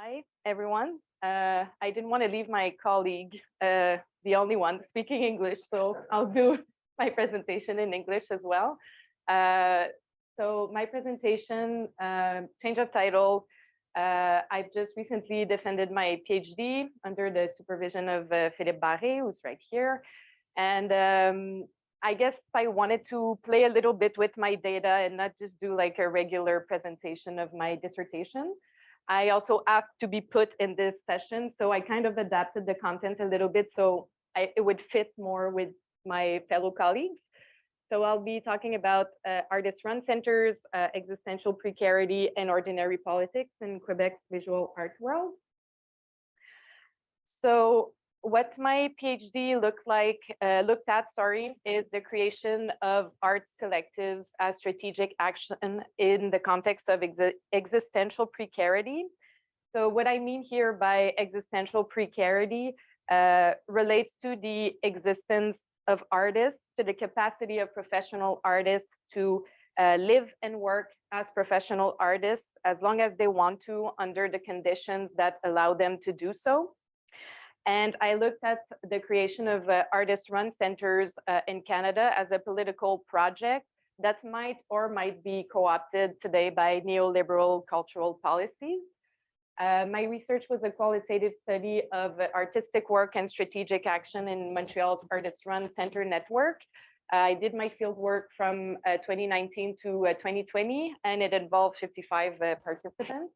Hi, everyone. I didn't want to leave my colleague, the only one speaking English, so I'll do my presentation in English as well. Uh, so my presentation, change of title, I've just recently defended my PhD under the supervision of Philippe Barré, who's right here. And I guess I wanted to play a little bit with my data and not just do like a regular presentation of my dissertation. I also asked to be put in this session, so I kind of adapted the content a little bit so it would fit more with my fellow colleagues. So I'll be talking about artist-run centers, existential precarity, and ordinary politics in Quebec's visual art world. So what my PhD looked at, is the creation of arts collectives as strategic action in the context of existential precarity. So what I mean here by existential precarity relates to the existence of artists, to the capacity of professional artists to live and work as professional artists as long as they want to under the conditions that allow them to do so. And I looked at the creation of artist-run centers in Canada as a political project that might or might be co-opted today by neoliberal cultural policies. My research was a qualitative study of artistic work and strategic action in Montreal's artist-run center network. I did my field work from 2019 to 2020, and it involved 55 participants.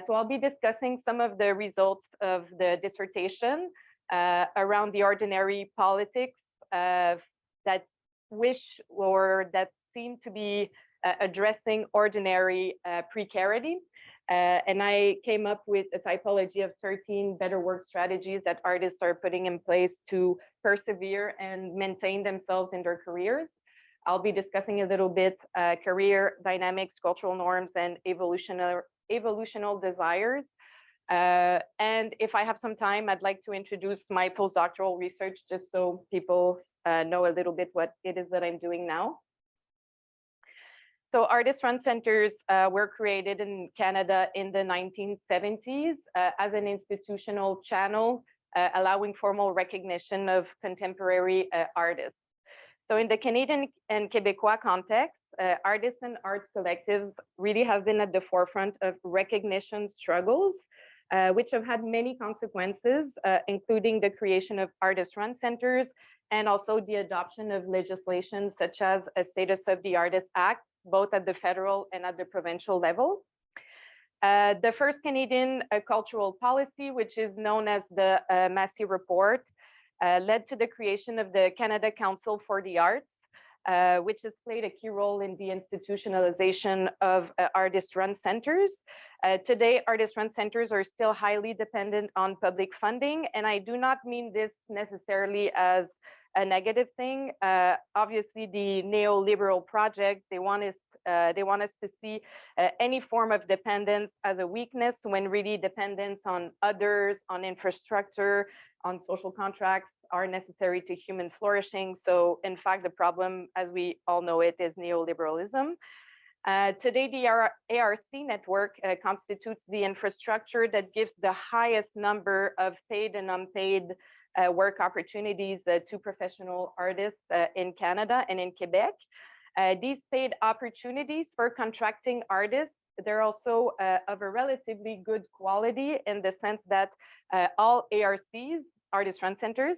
So I'll be discussing some of the results of the dissertation around the ordinary politics that wish or that seem to be addressing ordinary precarity. And I came up with a typology of 13 better work strategies that artists are putting in place to persevere and maintain themselves in their careers. I'll be discussing a little bit career dynamics, cultural norms, and evolutional desires. And if I have some time, I'd like to introduce my postdoctoral research just so people know a little bit what it is that I'm doing now. So artist-run centers were created in Canada in the 1970s as an institutional channel, allowing formal recognition of contemporary artists. So in the Canadian and Quebecois context, artists and arts collectives really have been at the forefront of recognition struggles, which have had many consequences, including the creation of artist-run centers and also the adoption of legislation such as a Status of the Artist Act, both at the federal and at the provincial level. The first Canadian cultural policy, which is known as the Massey Report, led to the creation of the Canada Council for the Arts, which has played a key role in the institutionalization of artist-run centers. Today, artist-run centers are still highly dependent on public funding, and I do not mean this necessarily as a negative thing. Obviously, the neoliberal project, they want us to see any form of dependence as a weakness when really dependence on others, on infrastructure, on social contracts are necessary to human flourishing. So in fact, the problem, as we all know it, is neoliberalism. Today, the ARC network constitutes the infrastructure that gives the highest number of paid and unpaid work opportunities to professional artists in Canada and in Quebec. These paid opportunities for contracting artists, they're also of a relatively good quality in the sense that all ARCs, artist-run centers,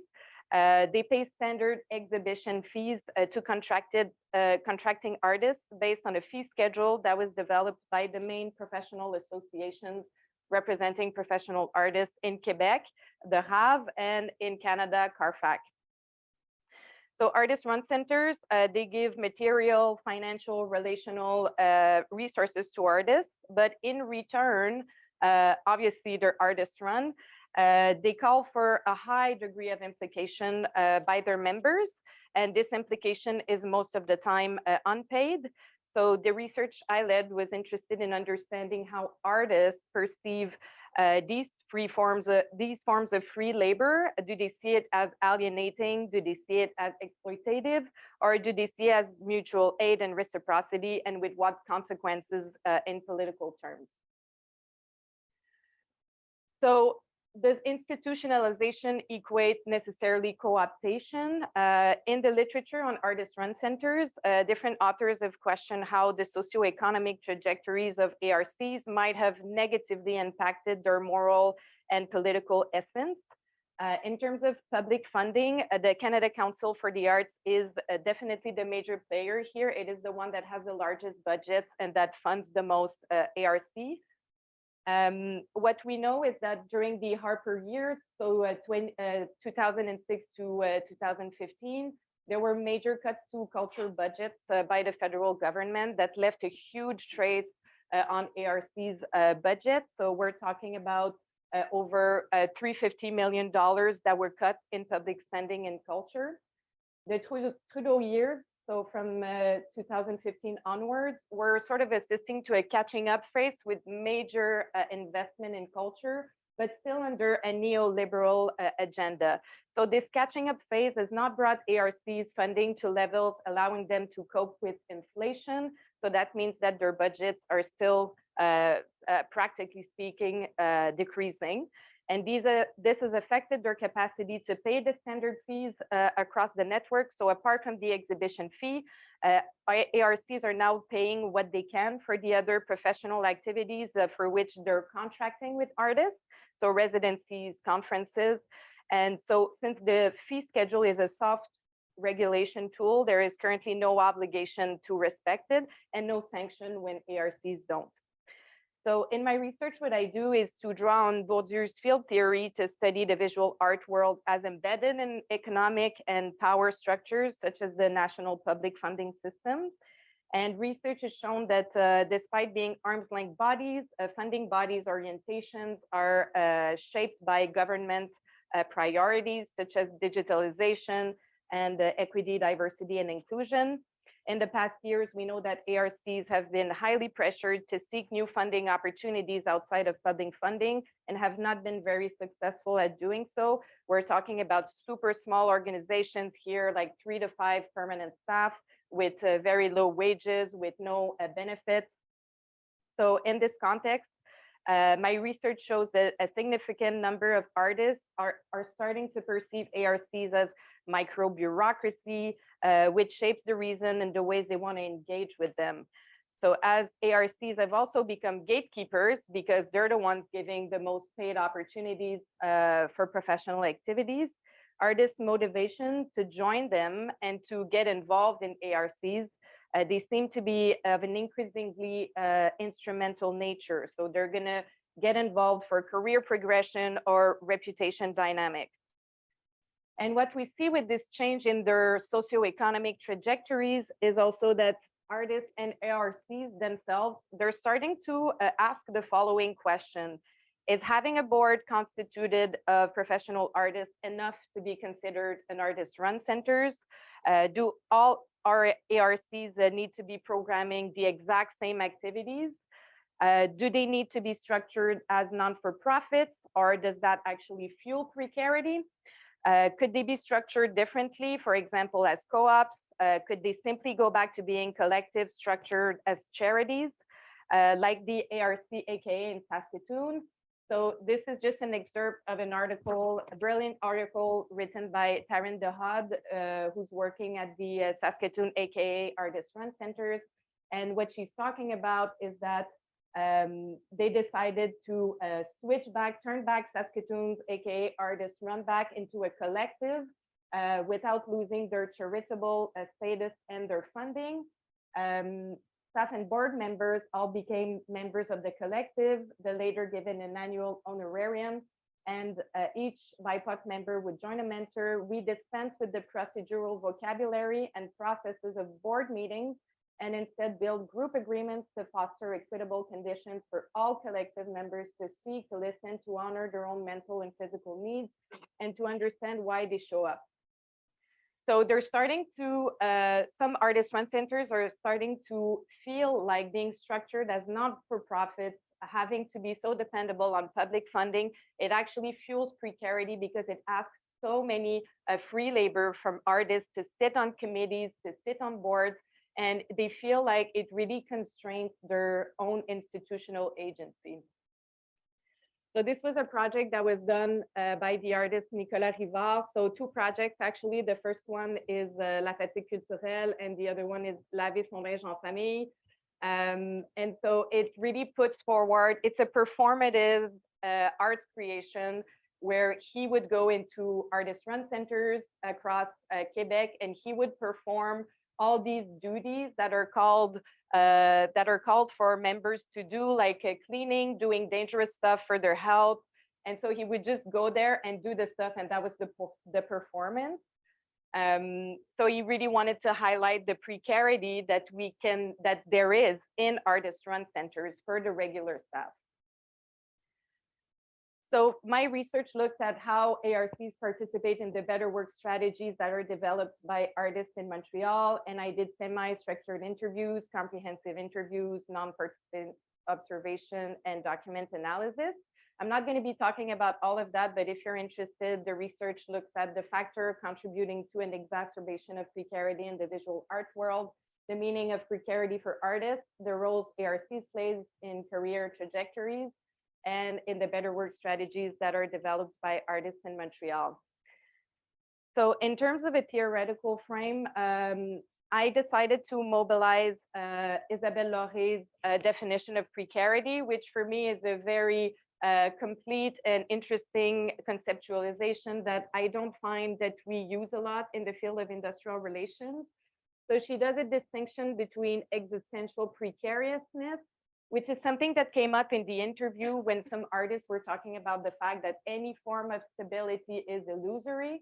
they pay standard exhibition fees to contracting artists based on a fee schedule that was developed by the main professional associations representing professional artists in Quebec, the RAV, and in Canada, CARFAC. So artist-run centers, they give material, financial, relational resources to artists, but in return, obviously they're artist-run, they call for a high degree of implication by their members, and this implication is most of the time unpaid. So the research I led was interested in understanding how artists perceive these forms of free labor. Do they see it as alienating? Do they see it as exploitative? Or do they see it as mutual aid and reciprocity, and with what consequences in political terms? So does institutionalization equate necessarily co-optation? In the literature on artist-run centers, different authors have questioned how the socioeconomic trajectories of ARCs might have negatively impacted their moral and political essence. In terms of public funding, the Canada Council for the Arts is definitely the major player here. It is the one that has the largest budgets and that funds the most ARC. What we know is that during the Harper years, so 2006 to 2015, there were major cuts to culture budgets by the federal government that left a huge trace on ARC's budget. So we're talking about over $350 million that were cut in public spending in culture. The Trudeau years, so from 2015 onwards, we're sort of assisting to a catching up phase with major investment in culture, but still under a neoliberal agenda. So this catching up phase has not brought ARC's funding to levels allowing them to cope with inflation. So that means that their budgets are still, practically speaking, decreasing. And this has affected their capacity to pay the standard fees across the network. So apart from the exhibition fee, ARCs are now paying what they can for the other professional activities for which they're contracting with artists. So residencies, conferences. And so since the fee schedule is a soft regulation tool, there is currently no obligation to respect it and no sanction when ARCs don't. So in my research, what I do is to draw on Bourdieu's field theory to study the visual art world as embedded in economic and power structures, such as the national public funding system. And research has shown that despite being arm's length bodies, funding bodies' orientations are shaped by government priorities, such as digitalization and equity, diversity, and inclusion. In the past years, we know that ARCs have been highly pressured to seek new funding opportunities outside of public funding and have not been very successful at doing so. We're talking about super small organizations here, like 3 to 5 permanent staff with very low wages, with no benefits. So in this context, my research shows that a significant number of artists are starting to perceive ARCs as micro bureaucracy, which shapes the reason and the ways they want to engage with them. So as ARCs have also become gatekeepers because they're the ones giving the most paid opportunities for professional activities, artists' motivation to join them and to get involved in ARCs, they seem to be of an increasingly instrumental nature. So they're going to get involved for career progression or reputation dynamics. And what we see with this change in their socioeconomic trajectories is also that artists and ARCs themselves, they're starting to ask the following question. Is having a board constituted of professional artists enough to be considered an artist-run centers? Do all our ARCs need to be programming the exact same activities? Do they need to be structured as non-for-profits, or does that actually fuel precarity? Could they be structured differently, for example, as co-ops? Could they simply go back to being collective structured as charities, like the ARC AKA in Saskatoon? So this is just an excerpt of an article, a brilliant article written by Taryn Dehad, who's working at the Saskatoon AKA Artist Run Centers. And what she's talking about is that they decided to turn back Saskatoon's AKA Artist Run back into a collective without losing their charitable status and their funding. Staff and board members all became members of the collective, the later given an annual honorarium, and each BIPOC member would join a mentor. We dispense with the procedural vocabulary and processes of board meetings and instead build group agreements to foster equitable conditions for all collective members to speak, to listen, to honor their own mental and physical needs, and to understand why they show up. So they're starting to, some artist-run centers are starting to feel like being structured as not-for-profits, having to be so dependable on public funding. It actually fuels precarity because it asks so many free labor from artists to sit on committees, to sit on boards, and they feel like it really constrains their own institutional agency. So this was a project that was done by the artist Nicolas Rivard. So two projects, actually. The first one is La Fatigue Culturelle, and the other one is Laver son linge en famille. And so it really puts forward, it's a performative arts creation where he would go into artist-run centers across Quebec, and he would perform all these duties that are called for members to do, like cleaning, doing dangerous stuff for their health. And so he would just go there and do the stuff, and that was the performance. So he really wanted to highlight the precarity that there is in artist-run centers for the regular staff. So my research looks at how ARCs participate in the better work strategies that are developed by artists in Montreal. And I did semi-structured interviews, comprehensive interviews, non-participant observation, and document analysis. I'm not going to be talking about all of that, but if you're interested, the research looks at the factor contributing to an exacerbation of precarity in the visual art world, the meaning of precarity for artists, the roles ARCs plays in career trajectories, and in the better work strategies that are developed by artists in Montreal. So in terms of a theoretical frame, I decided to mobilize Isabelle Lauré's definition of precarity, which for me is a very complete and interesting conceptualization that I don't find that we use a lot in the field of industrial relations. So she does a distinction between existential precariousness, which is something that came up in the interview when some artists were talking about the fact that any form of stability is illusory,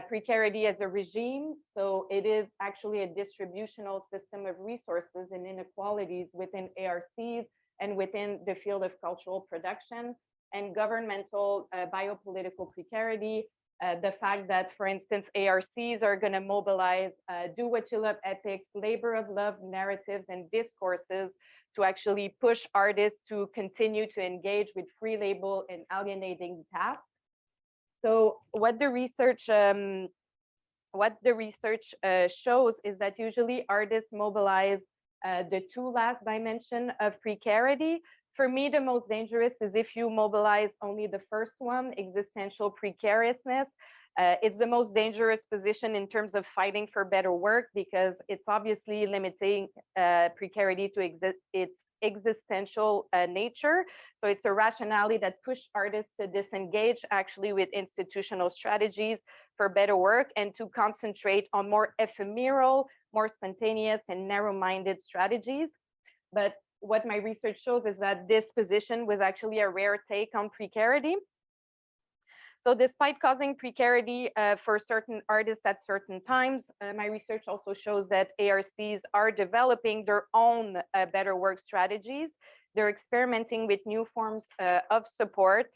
precarity as a regime. So it is actually a distributional system of resources and inequalities within ARCs and within the field of cultural production, and governmental biopolitical precarity. The fact that, for instance, ARCs are going to mobilize do what you love ethics, labor of love narratives and discourses to actually push artists to continue to engage with free label and alienating tasks. So what the research shows is that usually artists mobilize the two last dimension of precarity. For me, the most dangerous is if you mobilize only the first one, existential precariousness. It's the most dangerous position in terms of fighting for better work, because it's obviously limiting precarity to its existential nature. So it's a rationality that pushed artists to disengage actually with institutional strategies for better work and to concentrate on more ephemeral, more spontaneous and narrow-minded strategies. But what my research shows is that this position was actually a rare take on precarity. So despite causing precarity for certain artists at certain times, my research also shows that ARCs are developing their own better work strategies. They're experimenting with new forms of support,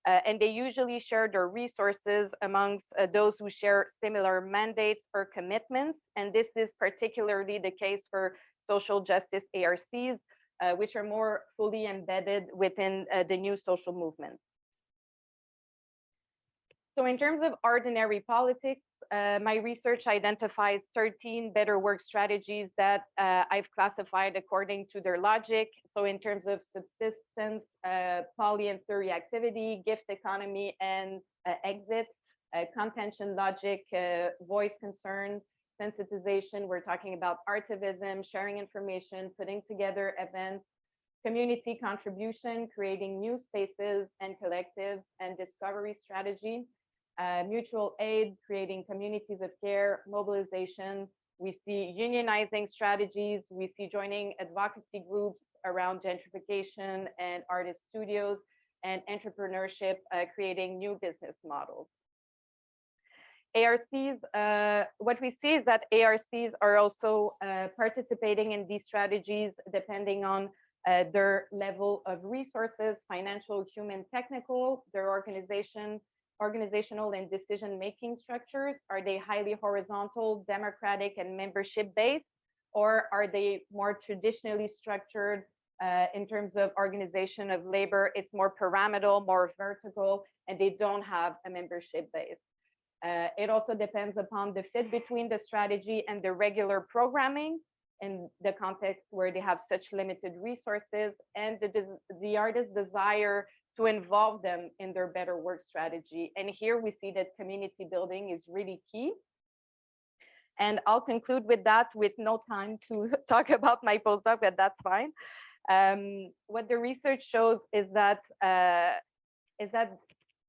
and they usually share their resources amongst those who share similar mandates or commitments. And this is particularly the case for social justice ARCs, which are more fully embedded within the new social movement. So in terms of ordinary politics, my research identifies 13 better work strategies that I've classified according to their logic. So in terms of subsistence, poly and slurry activity, gift economy, and exit, contention logic, voice concern, sensitization, we're talking about artivism, sharing information, putting together events, community contribution, creating new spaces and collectives, and discovery strategy. Mutual aid, creating communities of care, mobilization. We see unionizing strategies. We see joining advocacy groups around gentrification and artist studios, and entrepreneurship, creating new business models. ARCs, what we see is that ARCs are also participating in these strategies depending on their level of resources, financial, human, technical, their organizational and decision-making structures. Are they highly horizontal, democratic, and membership-based, or are they more traditionally structured in terms of organization of labor? It's more pyramidal, more vertical, and they don't have a membership base. It also depends upon the fit between the strategy and the regular programming. in the context where they have such limited resources, and the artist's desire to involve them in their better work strategy. And here we see that community building is really key. And I'll conclude with that, with no time to talk about my postdoc, but that's fine. What the research shows is that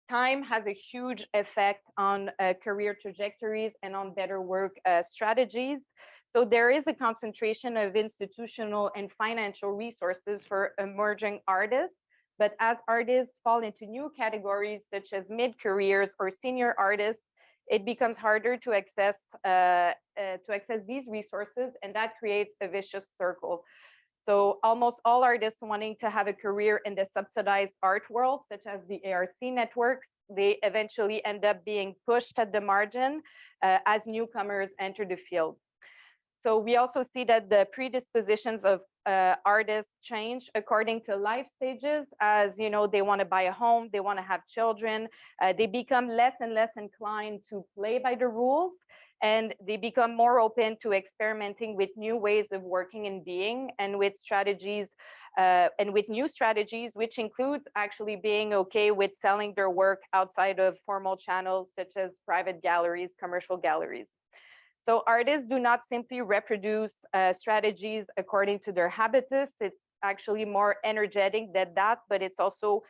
time has a huge effect on career trajectories and on better work strategies. So there is a concentration of institutional and financial resources for emerging artists. But as artists fall into new categories, such as mid-careers or senior artists, it becomes harder to access these resources, and that creates a vicious circle. So almost all artists wanting to have a career in the subsidized art world, such as the ARC networks, they eventually end up being pushed at the margin as newcomers enter the field. So we also see that the predispositions of artists change according to life stages. As you know, they want to buy a home, they want to have children, they become less and less inclined to play by the rules, and they become more open to experimenting with new ways of working and being, and with strategies and with new strategies, which includes actually being okay with selling their work outside of formal channels such as private galleries, commercial galleries. So artists do not simply reproduce strategies according to their habitus. It's actually more energetic than that, but it's also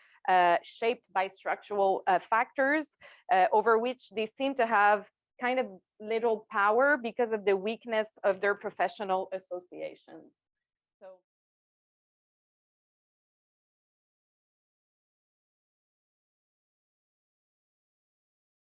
shaped by structural factors over which they seem to have kind of little power because of the weakness of their professional associations.